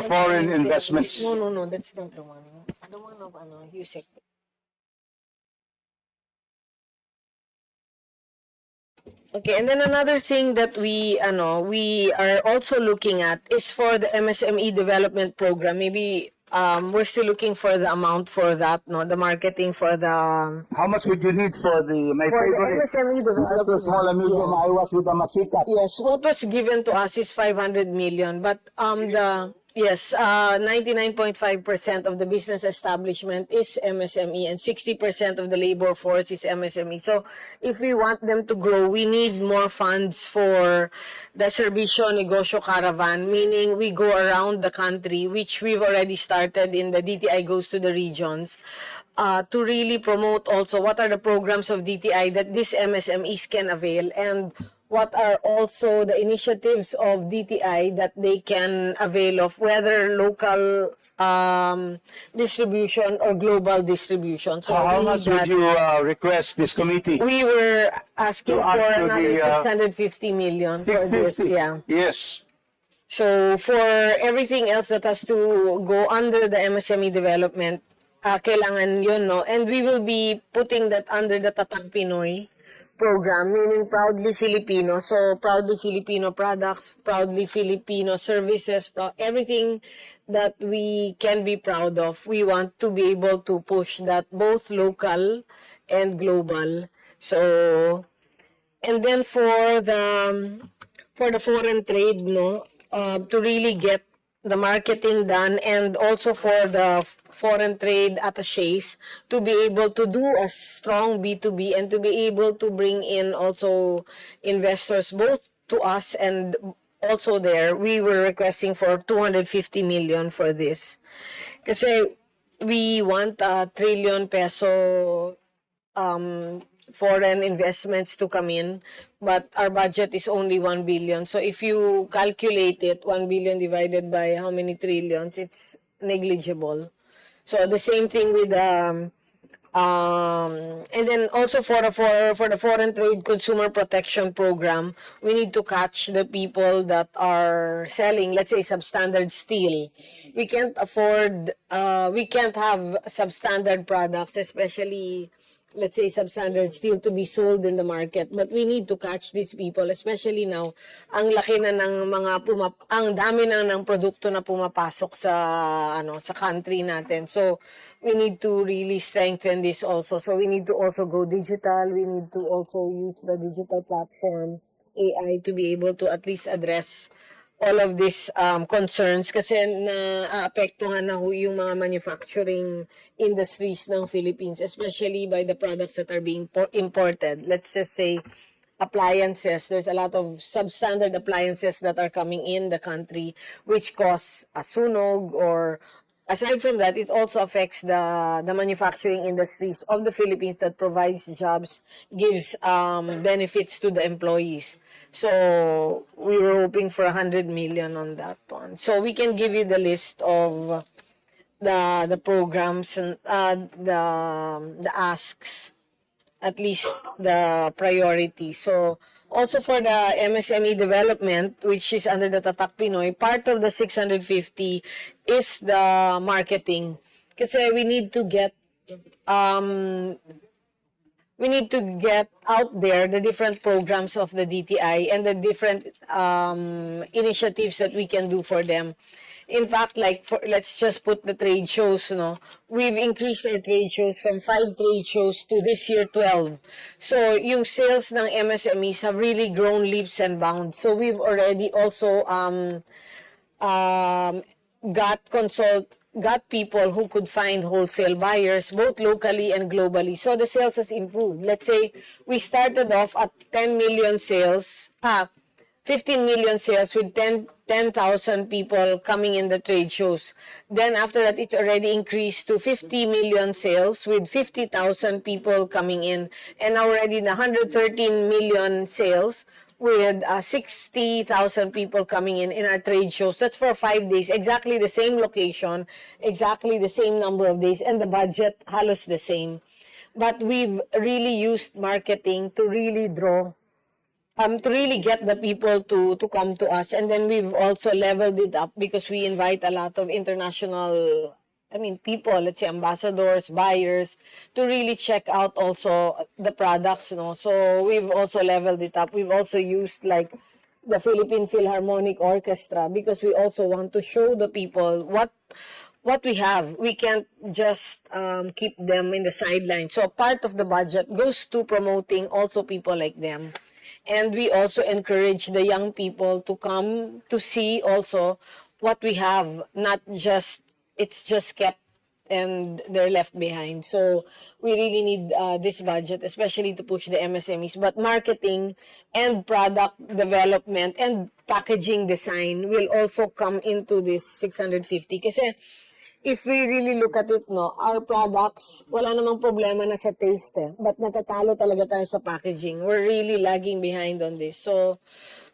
Foriegn Investments. No, that's not the one. The one of Yusek. Okay, and then another thing that we are also looking at is for the MSME development program. Maybe we're still looking for the amount for that, no, the marketing for the How much would you need for the my for the favorite? MSME development. Micro, small, and medium. I was with the Masikat. Yes, what was given to us is 500 million, but 99.5% of the business establishment is MSME and 60% of the labor force is MSME. So if we want them to grow, we need more funds for the Serbisyo Negosyo Caravan, meaning we go around the country, which we've already started in the DTI Goes to the Regions, to really promote also what are the programs of DTI that these MSMEs can avail, and what are also the initiatives of DTI that they can avail of, whether local distribution or global distribution. So How much would you request this committee? we were asking To for add to another the, 650 million for this. 650. Yeah. Yes. So for everything else that has to go under the MSME development, kailangan yun, no? And we will be putting that under the Tatak Pinoy program, meaning proudly Filipino. So proudly Filipino products, proudly Filipino services, everything that we can be proud of. We want to be able to push that both local and global. So, and then for the foreign trade, no, to really get the marketing done, and also for the foreign trade attaches to be able to do a strong B2B and to be able to bring in also investors both to us and also there. We were requesting for 250 million for this. Kasi we want a trillion peso foreign investments to come in, but our budget is only 1 billion. So if you calculate it, 1 billion divided by how many trillions, it's negligible. So the same thing with and then also for the foreign trade consumer protection program, we need to catch the people that are selling, let's say, substandard steel. We can't afford, we can't have substandard products, especially, let's say, substandard steel to be sold in the market. But we need to catch these people, especially now, ang laki na ng mga ang dami na ng produkto na pumapasok sa sa country natin. So we need to really strengthen this also. So we need to also go digital. We need to also use the digital platform, AI, to be able to at least address all of these concerns, kasi naapektuhan na yung mga manufacturing industries ng Philippines, especially by the products that are being imported. Let's just say appliances. There's a lot of substandard appliances that are coming in the country, which cause a sunog, or aside from that, it also affects the manufacturing industries of the Philippines that provides jobs, gives benefits to the employees. So we were hoping for 100 million on that one. So we can give you the list of the programs and the asks, at least the priority. So also for the MSME development, which is under the Tatak Pinoy, part of the 650 is the marketing. Kasi we need to get out there the different programs of the DTI and the different initiatives that we can do for them. In fact, like, let's just put the trade shows, no? We've increased our trade shows from 5 trade shows to this year 12. So yung sales ng MSMEs have really grown leaps and bounds. So we've already also got people who could find wholesale buyers, both locally and globally. So the sales has improved. Let's say we started off at 10 million sales, 15 million sales with 10,000 people coming in the trade shows. Then after that, it's already increased to 50 million sales with 50,000 people coming in. And already 113 million sales with 60,000 people coming in our trade shows. That's for 5 days. Exactly the same location, exactly the same number of days, and the budget halos the same. But we've really used marketing to really draw to really get the people to come to us. And then we've also leveled it up because we invite a lot of international, people, let's say ambassadors, buyers, to really check out also the products, So we've also leveled it up. We've also used like the Philippine Philharmonic Orchestra because we also want to show the people what we have. We can't just keep them in the sidelines. So part of the budget goes to promoting also people like them. And we also encourage the young people to come to see also what we have, not just, it's just kept and they're left behind. So we really need this budget, especially to push the MSMEs. But marketing and product development and packaging design will also come into this 650. Kasi if we really look at it, our products, wala namang problema na sa taste, but natatalo talaga tayo sa packaging. We're really lagging behind on this. So,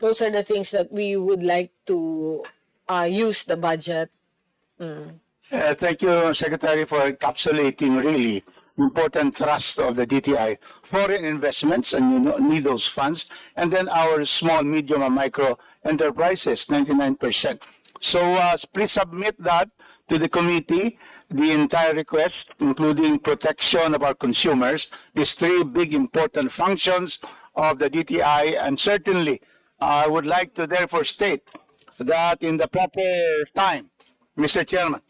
those are the things that we would like to use the budget. Thank you, Secretary, for encapsulating really important thrust of the DTI. Foreign investments, and you need those funds, and then our small, medium, and micro enterprises, 99%. So please submit that to the committee, the entire request, including protection of our consumers, these three big important functions of the DTI. And certainly, I would like to therefore state that in the proper time, Mr. Chairman,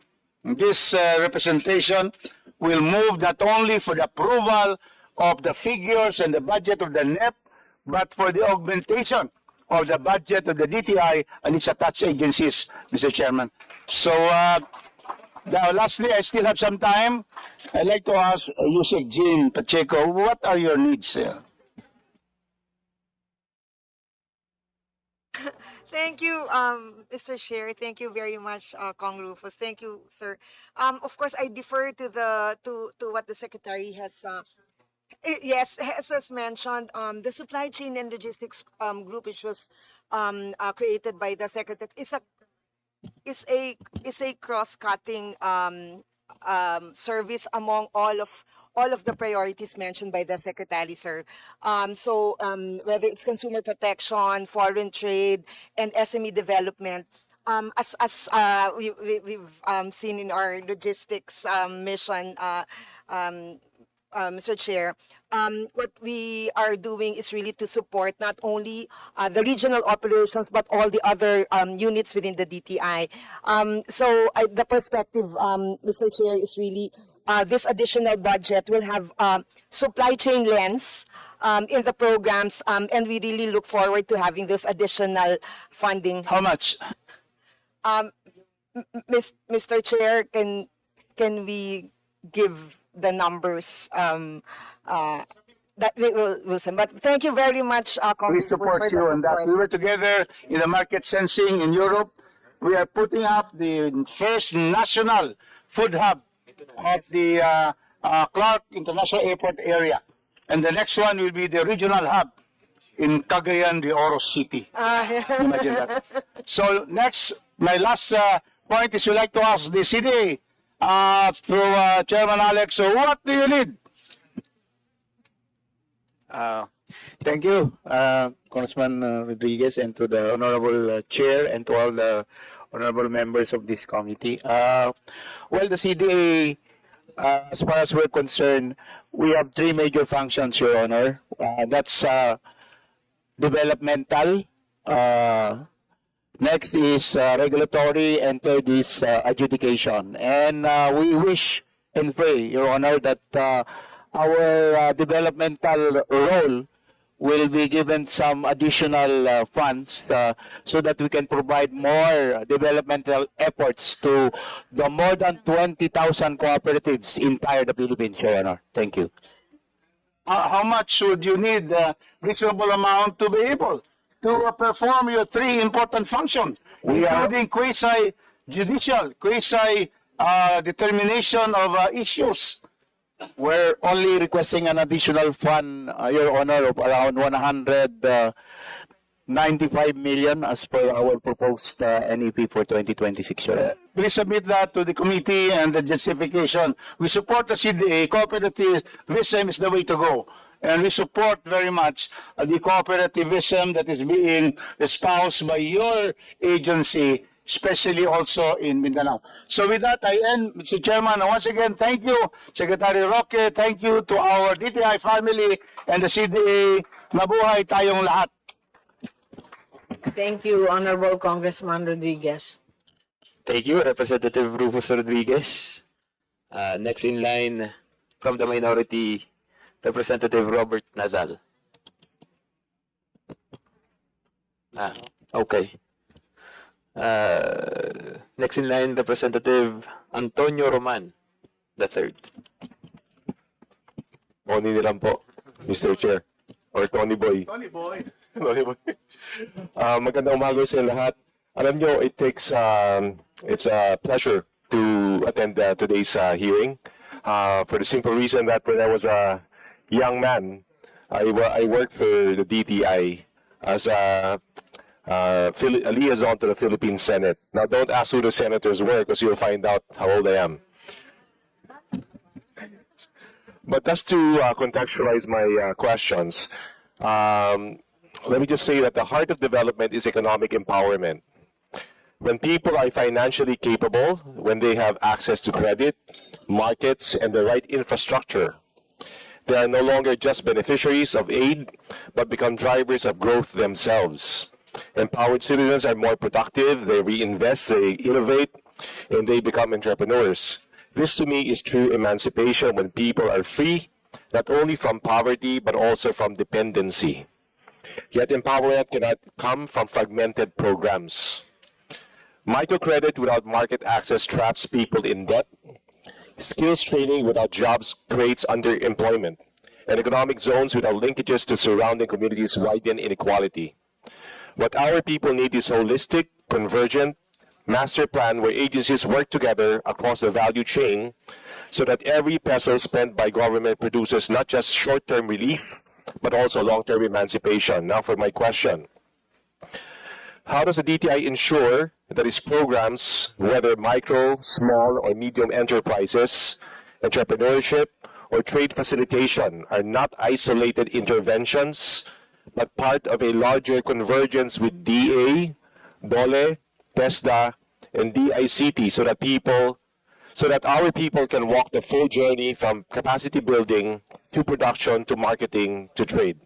this representation will move not only for the approval of the figures and the budget of the NEP, but for the augmentation of the budget of the DTI and its attached agencies, Mr. Chairman. So, now, lastly, I still have some time. I'd like to ask Yusek Jean Pacheco, what are your needs? Thank you, Mr. Chair. Thank you very much, Kong Rufus. Thank you, sir. Of course, I defer to what the Secretary has. Yes, as mentioned, the supply chain and logistics group, which was created by the Secretary, is a cross-cutting service among all of the priorities mentioned by the Secretary, sir. So whether it's consumer protection, foreign trade, and SME development, as we've seen in our logistics mission, Mr. Chair, what we are doing is really to support not only the regional operations but all the other units within the DTI. So the perspective, Mr. Chair, is really this additional budget will have supply chain lens in the programs, and we really look forward to having this additional funding. How much? Mr. Chair, can we give the numbers that we will send? But thank you very much, We support you on that. We were together in the market sensing in Europe. We are putting up the first national food hub at the Clark International Airport area. And the next one will be the regional hub in Cagayan de Oro City. Imagine that. So next, my last point is we'd like to ask the city through Chairman Alex, so what do you need? Thank you, Congressman Rodriguez, and to the Honorable Chair and to all the honorable members of this committee. Well, the CDA, as far as we're concerned, we have three major functions, Your Honor. That's developmental, next is regulatory, and third is adjudication. And we wish and pray, Your Honor, that our developmental role will be given some additional funds so that we can provide more developmental efforts to the more than 20,000 cooperatives in entire the Philippines, Your Honor. Thank you. How much would you need reasonable amount to be able to perform your three important functions, including quasi-judicial, quasi-determination of issues? We're only requesting an additional fund, Your Honor, of around 195 million as per our proposed NEP for 2026, Your Honor. Please submit that to the committee and the justification. We support the CDA. Cooperative wisdom is the way to go. And we support very much the cooperativism that is being espoused by your agency, especially also in Mindanao. So with that, I end, Mr. Chairman. Once again, thank you, Secretary Roque. Thank you to our DTI family and the CDA. Mabuhay tayong lahat. Thank you, Honorable Congressman Rodriguez. Thank you, Representative Rufus Rodriguez. Next in line from the minority, Representative Robert Nazal. Okay. Next in line, Representative Antonio Roman, the third. Tony nilang po, Mr. Chair. Or Tony Boy. Tony Boy. Tony Boy. Magandang umaga sa lahat. Alam nyo, it's a pleasure to attend today's hearing for the simple reason that when I was a young man, I worked for the DTI as a liaison to the Philippine Senate. Now, don't ask who the senators were because you'll find out how old I am. But just to contextualize my questions, let me just say that the heart of development is economic empowerment. When people are financially capable, when they have access to credit, markets, and the right infrastructure, they are no longer just beneficiaries of aid, but become drivers of growth themselves. Empowered citizens are more productive, they reinvest, they innovate, and they become entrepreneurs. This to me is true emancipation when people are free, not only from poverty, but also from dependency. Yet empowerment cannot come from fragmented programs. Microcredit without market access traps people in debt. Skills training without jobs creates underemployment. And economic zones without linkages to surrounding communities widen inequality. What our people need is holistic, convergent, master plan where agencies work together across the value chain so that every peso spent by government produces not just short-term relief, but also long-term emancipation. Now for my question. How does the DTI ensure that its programs, whether micro, small, or medium enterprises, entrepreneurship, or trade facilitation, are not isolated interventions, but part of a larger convergence with DA, DOLE, TESDA, and DICT so that our people can walk the full journey from capacity building to production to marketing to trade?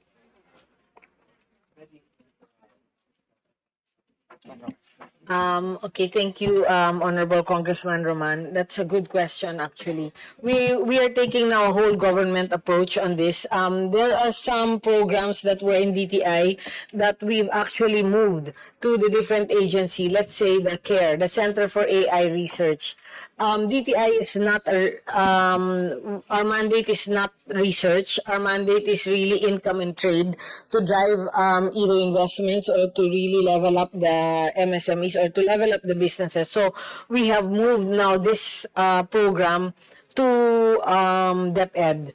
Okay, thank you, Honorable Congressman Roman. That's a good question, actually. We are taking now a whole government approach on this. There are some programs that were in DTI that we've actually moved to the different agency. Let's say the CARE, the Center for AI Research. DTI is not, our mandate is not research. Our mandate is really income and trade to drive either investments or to really level up the MSMEs or to level up the businesses. So we have moved now this program to DepEd.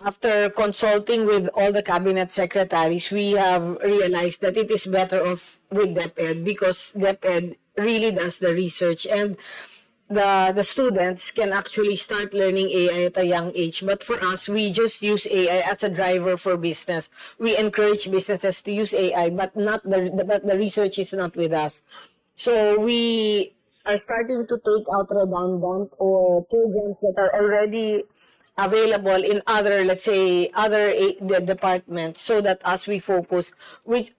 After consulting with all the cabinet secretaries, we have realized that it is better off with DepEd because DepEd really does the research and the students can actually start learning AI at a young age. But for us, we just use AI as a driver for business. We encourage businesses to use AI, but but the research is not with us. So we are starting to take out redundant or programs that are already available in other, let's say, the departments, so that as we focus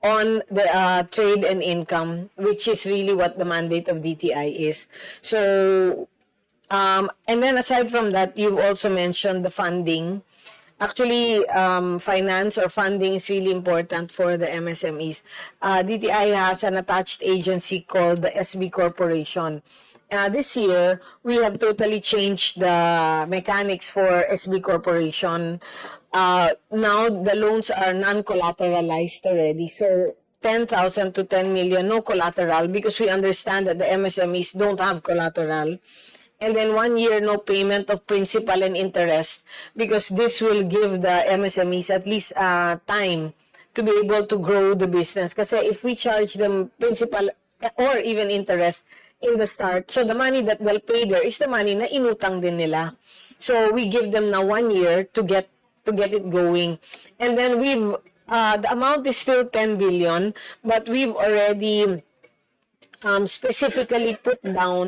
on the trade and income, which is really what the mandate of DTI is. So, and then aside from that, you've also mentioned the funding. Actually, finance or funding is really important for the MSMEs. DTI has an attached agency called the SB Corporation. This year, we have totally changed the mechanics for SB Corporation. Now, the loans are non-collateralized already. So, 10,000 to 10 million, no collateral, because we understand that the MSMEs don't have collateral. And then 1 year, no payment of principal and interest, because this will give the MSMEs at least time to be able to grow the business. Kasi if we charge them principal or even interest in the start, so the money that they'll pay there is the money na inutang din nila. So we give them now 1 year to get to get it going. And then the amount is still 10 billion, but we've already specifically put down